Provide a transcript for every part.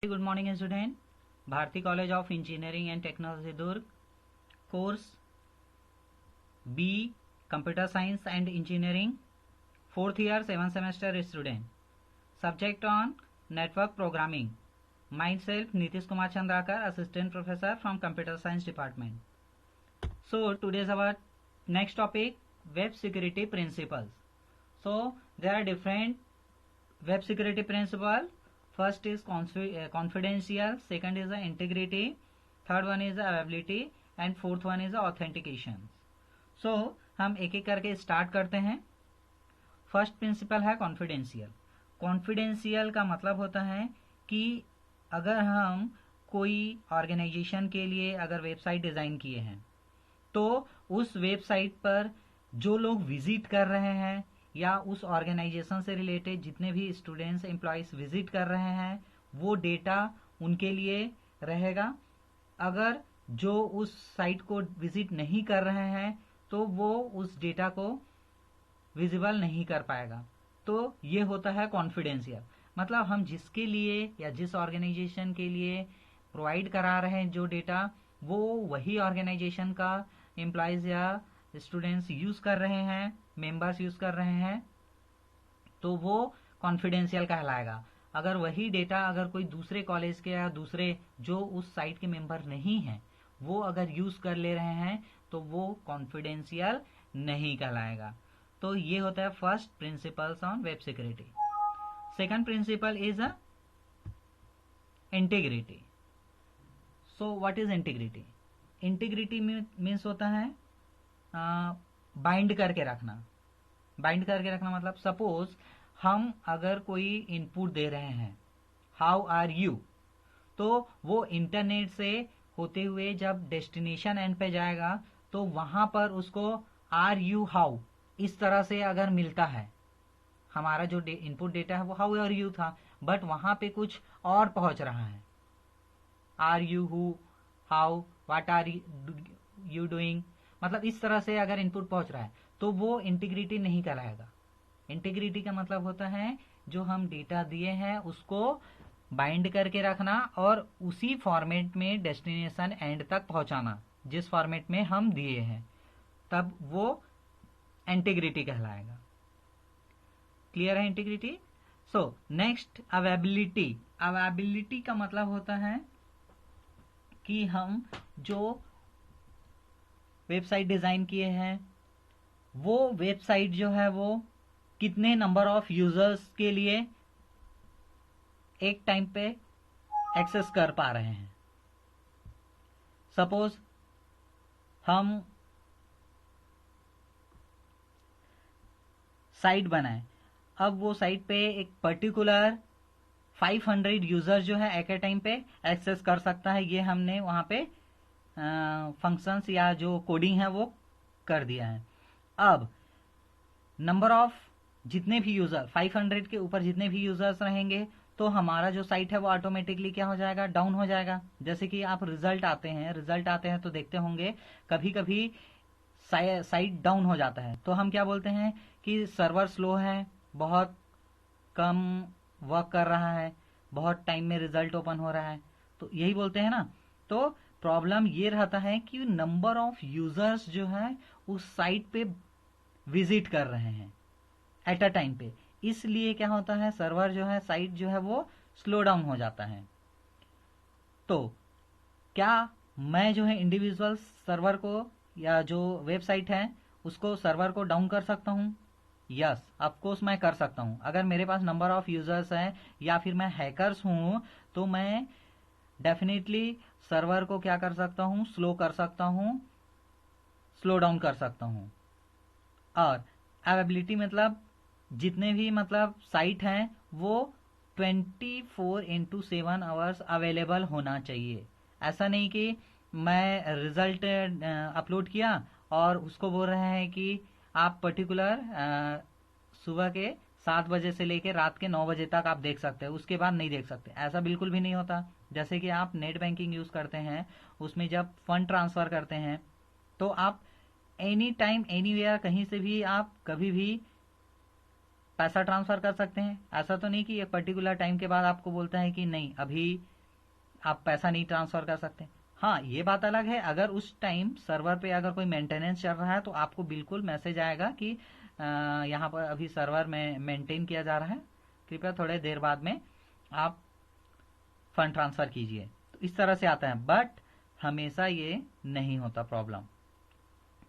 Good morning student. Bharati College of Engineering and Technology Durg, course B Computer Science and Engineering, 4th year 7th semester student. Subject on Network Programming. Myself Nitish Kumar Chandrakar, Assistant Professor from Computer Science Department. So today's our next topic, Web Security Principles. So there are different web security principles. First is confidential, second is the integrity, third one is the availability and fourth one is the authentication. So हम एक एक करके start करते हैं. First principle है confidential. Confidential का मतलब होता है कि अगर हम कोई ऑर्गेनाइजेशन के लिए अगर वेबसाइट डिजाइन किए हैं तो उस वेबसाइट पर जो लोग विजिट कर रहे हैं या उस ऑर्गेनाइजेशन से रिलेटेड जितने भी स्टूडेंट्स एम्प्लॉयज विजिट कर रहे हैं वो डेटा उनके लिए रहेगा. अगर जो उस साइट को विजिट नहीं कर रहे हैं तो वो उस डेटा को विजिबल नहीं कर पाएगा. तो ये होता है कॉन्फिडेंशियल. मतलब हम जिसके लिए या जिस ऑर्गेनाइजेशन के लिए प्रोवाइड करा रहे हैं जो डेटा वो वही ऑर्गेनाइजेशन का एम्प्लॉयज या स्टूडेंट्स यूज कर रहे हैं, मेंबर्स यूज कर रहे हैं, तो वो कॉन्फिडेंशियल कहलाएगा. अगर वही डेटा अगर कोई दूसरे कॉलेज के या दूसरे जो उस साइट के मेंबर नहीं हैं वो अगर यूज कर ले रहे हैं तो वो कॉन्फिडेंशियल नहीं कहलाएगा. तो ये होता है first principles on web security. Second principle is integrity. So what is integrity? Integrity means होता है बाइंड करके रखना. बाइंड करके रखना मतलब सपोज हम अगर कोई इनपुट दे रहे हैं हाउ आर यू, तो वो इंटरनेट से होते हुए जब डेस्टिनेशन एंड पे जाएगा तो वहां पर उसको आर यू हाउ इस तरह से अगर मिलता है, हमारा जो इनपुट डेटा है वो हाउ आर यू था बट वहां पे कुछ और पहुंच रहा है, are you who how what are you doing, मतलब इस तरह से अगर इनपुट पहुंच रहा है तो वो इंटीग्रिटी नहीं कहलाएगा. इंटीग्रिटी का मतलब होता है जो हम डेटा दिए हैं उसको बाइंड करके रखना और उसी फॉर्मेट में डेस्टिनेशन एंड तक पहुंचाना जिस फॉर्मेट में हम दिए हैं, तब वो इंटीग्रिटी कहलाएगा. क्लियर है integrity? So next availability. Availability का मतलब होता है कि हम जो वेबसाइट डिजाइन किए हैं वो वेबसाइट जो है वो कितने नंबर ऑफ यूजर्स के लिए एक टाइम पे एक्सेस कर पा रहे हैं. सपोज हम साइट बनाए, अब वो साइट पे एक पर्टिकुलर 500 यूजर जो है एक टाइम पे एक्सेस कर सकता है. ये हमने वहां पे फंक्शंस या जो कोडिंग है वो कर दिया है. अब नंबर ऑफ जितने भी यूजर 500 के ऊपर जितने भी यूजर्स रहेंगे तो हमारा जो साइट है वो ऑटोमेटिकली क्या हो जाएगा, डाउन हो जाएगा. जैसे कि आप रिजल्ट आते हैं तो देखते होंगे कभी कभी साइट डाउन हो जाता है तो हम क्या बोलते हैं कि सर्वर स्लो है, बहुत कम वर्क कर रहा है, बहुत टाइम में रिजल्ट ओपन हो रहा है, तो यही बोलते हैं ना. तो प्रॉब्लम ये रहता है कि नंबर ऑफ यूजर्स जो है उस साइट पे विजिट कर रहे हैं एट अ टाइम पे, इसलिए क्या होता है सर्वर जो है साइट जो है वो स्लो डाउन हो जाता है. तो क्या मैं जो है इंडिविजुअल सर्वर को या जो वेबसाइट है उसको सर्वर को डाउन कर सकता हूं? यस, ऑफकोर्स मैं कर सकता हूं. अगर मेरे पास नंबर ऑफ यूजर्स हैं या फिर मैं हैकर्स हूं तो मैं डेफिनेटली सर्वर को क्या कर सकता हूं, स्लो कर सकता हूं, स्लो डाउन कर सकता हूं. और अवेबिलिटी मतलब जितने भी मतलब साइट हैं वो 24/7 आवर्स अवेलेबल होना चाहिए. ऐसा नहीं कि मैं रिजल्ट अपलोड किया और उसको बोल रहे हैं कि आप पर्टिकुलर सुबह के 7 बजे से लेकर रात के 9 बजे तक आप देख सकते हैं, उसके बाद नहीं देख सकते. ऐसा बिल्कुल भी नहीं होता. जैसे कि आप नेट बैंकिंग यूज करते हैं, उसमें जब फंड ट्रांसफर करते हैं तो आप एनी टाइम एनीवेयर कहीं से भी आप कभी भी पैसा ट्रांसफ़र कर सकते हैं। ऐसा तो नहीं कि एक पर्टिकुलर टाइम के बाद आपको बोलता है कि नहीं अभी आप पैसा नहीं ट्रांसफ़र कर सकते। हाँ, ये बात अलग है, अगर उस टाइम सर्वर पे अगर कोई मेंटेनेंस चल रहा है तो आपको बिल्कुल मैसेज आएगा कि यहाँ पर अभी सर्वर में मेंटेन किया जा रहा है, कृपया थोड़े देर बाद में आप फंड ट्रांसफ़र कीजिए। तो इस तरह से आता है, बट हमेशा ये नहीं होता प्रॉब्लम।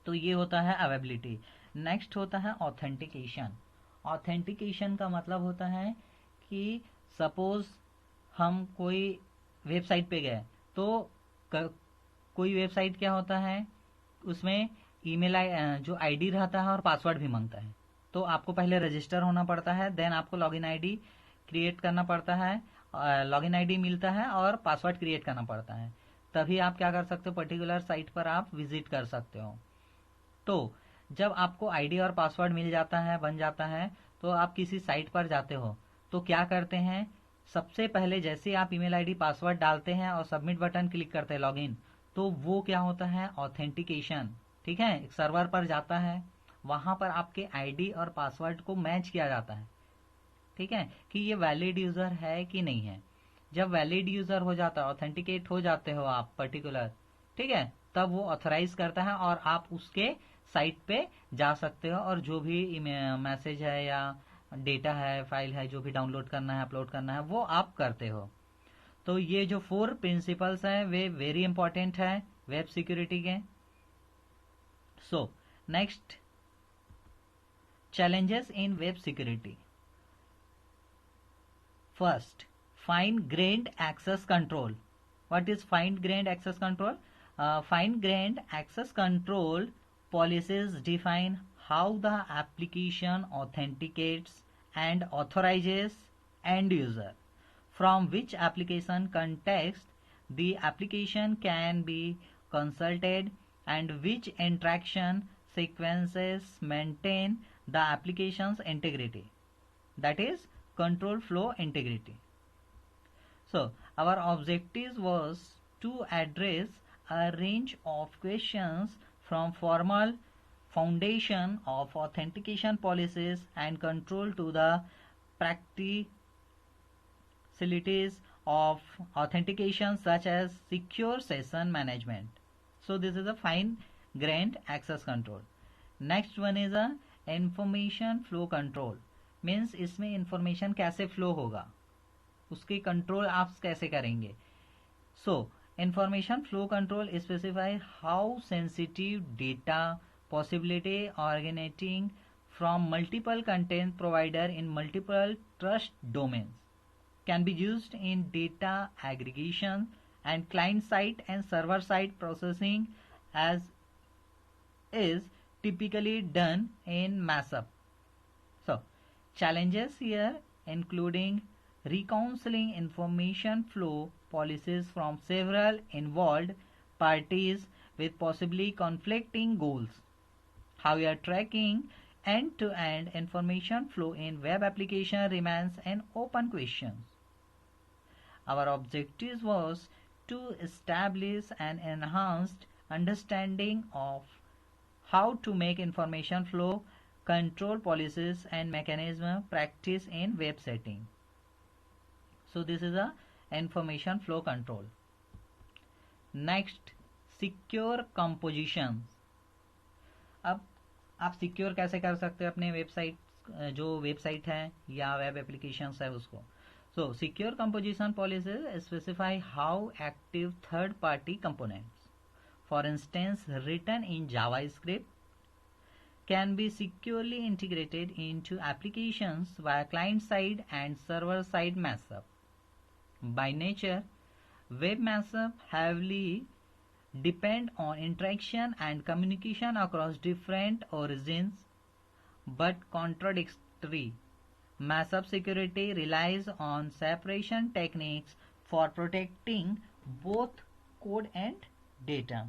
तो ये होता है अवेबिलिटी। नेक्स्ट होता है ऑथेंटिकेशन। ऑथेंटिकेशन का मतलब होता है कि सपोज हम कोई वेबसाइट पे गए तो कोई वेबसाइट क्या होता है, उसमें ईमेल जो आईडी रहता है और पासवर्ड भी मांगता है। तो आपको पहले रजिस्टर होना पड़ता है, देन आपको लॉगिन आईडी क्रिएट करना पड़ता है, लॉगिन आईडी मिलता है और पासवर्ड क्रिएट करना पड़ता है, तभी आप क्या कर सकते हो, पर्टिकुलर साइट पर आप विजिट कर सकते हो। तो जब आपको आईडी और पासवर्ड मिल जाता है, बन जाता है, तो आप किसी साइट पर जाते हो तो क्या करते हैं, सबसे पहले जैसे आप ईमेल आईडी पासवर्ड डालते हैं और सबमिट बटन क्लिक करते हैं लॉगिन, तो वो क्या होता है, ऑथेंटिकेशन। ठीक है, एक सर्वर पर जाता है, वहां पर आपके आईडी और पासवर्ड को मैच किया जाता है। ठीक है, कि ये वैलिड यूजर है कि नहीं है। जब वैलिड यूजर हो जाता है, ऑथेंटिकेट हो जाते हो आप पर्टिकुलर, ठीक है, तब वो ऑथराइज करता है और आप उसके साइट पे जा सकते हो और जो भी मैसेज है या डेटा है, फाइल है, जो भी डाउनलोड करना है, अपलोड करना है, वो आप करते हो। तो ये जो 4 प्रिंसिपल्स हैं वे वेरी इंपॉर्टेंट है वेब सिक्योरिटी के। So next, challenges in web security. First, fine-grained access control. What is fine-grained access control? Fine-grained access control policies define how the application authenticates and authorizes end user, from which application context the application can be consulted, and which interaction sequences maintain the application's integrity, that is control flow integrity. So our objective was to address a range of questions from formal foundation of authentication policies and control to the practicalities of authentication such as secure session management. So this is a fine-grained access control. Next one is a information flow control, means इसमें information कैसे flow होगा, उसकी control आप कैसे करेंगे। So information flow control specify how sensitive data possibility originating from multiple content provider in multiple trust domains can be used in data aggregation and client side and server side processing as is typically done in mashup. So challenges here including reconciling information flow policies from several involved parties with possibly conflicting goals. How we are tracking end-to-end information flow in web application remains an open question. Our objective was to establish an enhanced understanding of how to make information flow control policies and mechanism practice in web setting. So this is a information flow control. Next, secure compositions. अब आप secure कैसे कर सकते हैं अपने website, जो website है या वेब एप्लीकेशंस है उसको। So secure composition policies specify how active third-party components, for instance written in JavaScript, can be securely integrated into applications via client-side and server-side mashup. By nature, web mashup heavily depend on interaction and communication across different origins, but contradictory. Mashup security relies on separation techniques for protecting both code and data.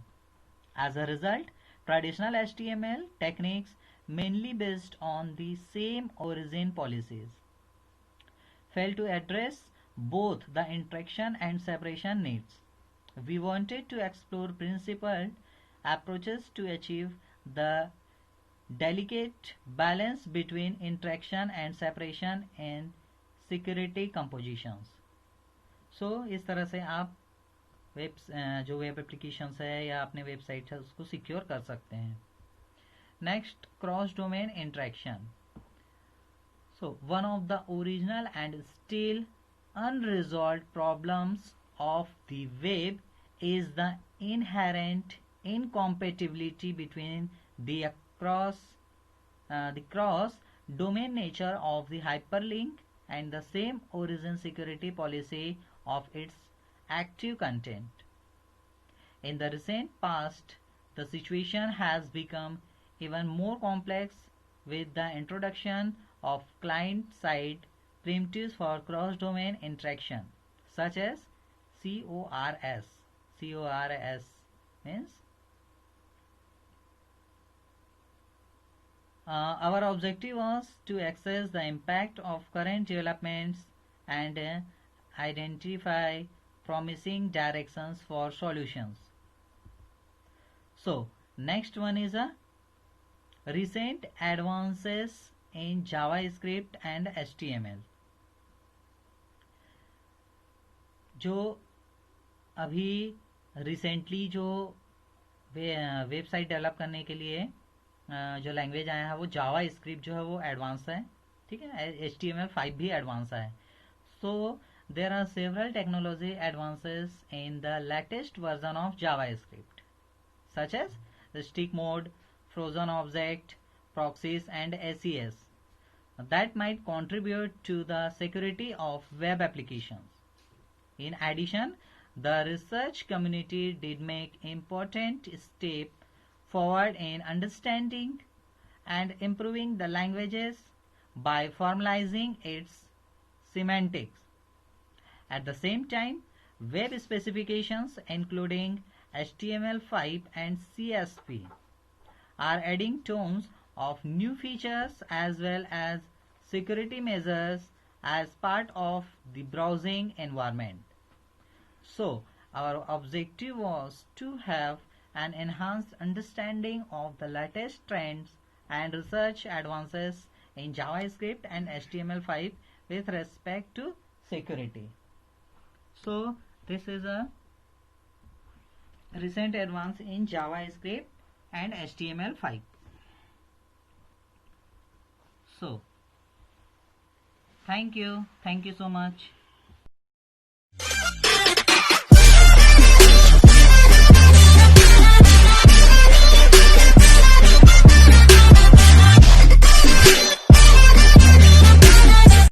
As a result, traditional HTML techniques, mainly based on the same origin policies, fail to address both the interaction and separation needs. We wanted to explore principled approaches to achieve the delicate balance between interaction and separation in security compositions. So इस तरह से आप जो web applications है या अपने website है उसको सिक्योर कर सकते हैं. Next, cross domain interaction. So one of the original and still unresolved problems of the web is the inherent incompatibility between the cross domain nature of the hyperlink and the same origin security policy of its active content. In the recent past, the situation has become even more complex with the introduction of client-side primitives for cross-domain interaction, such as CORS. CORS means our objective was to assess the impact of current developments and identify promising directions for solutions. So, next one is a recent advances in JavaScript and HTML. जो अभी recently जो website develop करने के लिए जो language आया है वो जावा स्क्रिप्ट जो है वो एडवांस है, ठीक है. HTML5 भी एडवांस है. So there are several technology advances in the latest version of JavaScript such as strict mode, frozen object, proxies and SES that might contribute to the security of web applications. In addition, the research community did make important step forward in understanding and improving the languages by formalizing its semantics. At the same time, web specifications including HTML5 and CSP are adding tons of new features as well as security measures as part of the browsing environment. So, our objective was to have an enhanced understanding of the latest trends and research advances in JavaScript and HTML5 with respect to security. So, this is a recent advance in JavaScript and HTML5. So, thank you so much.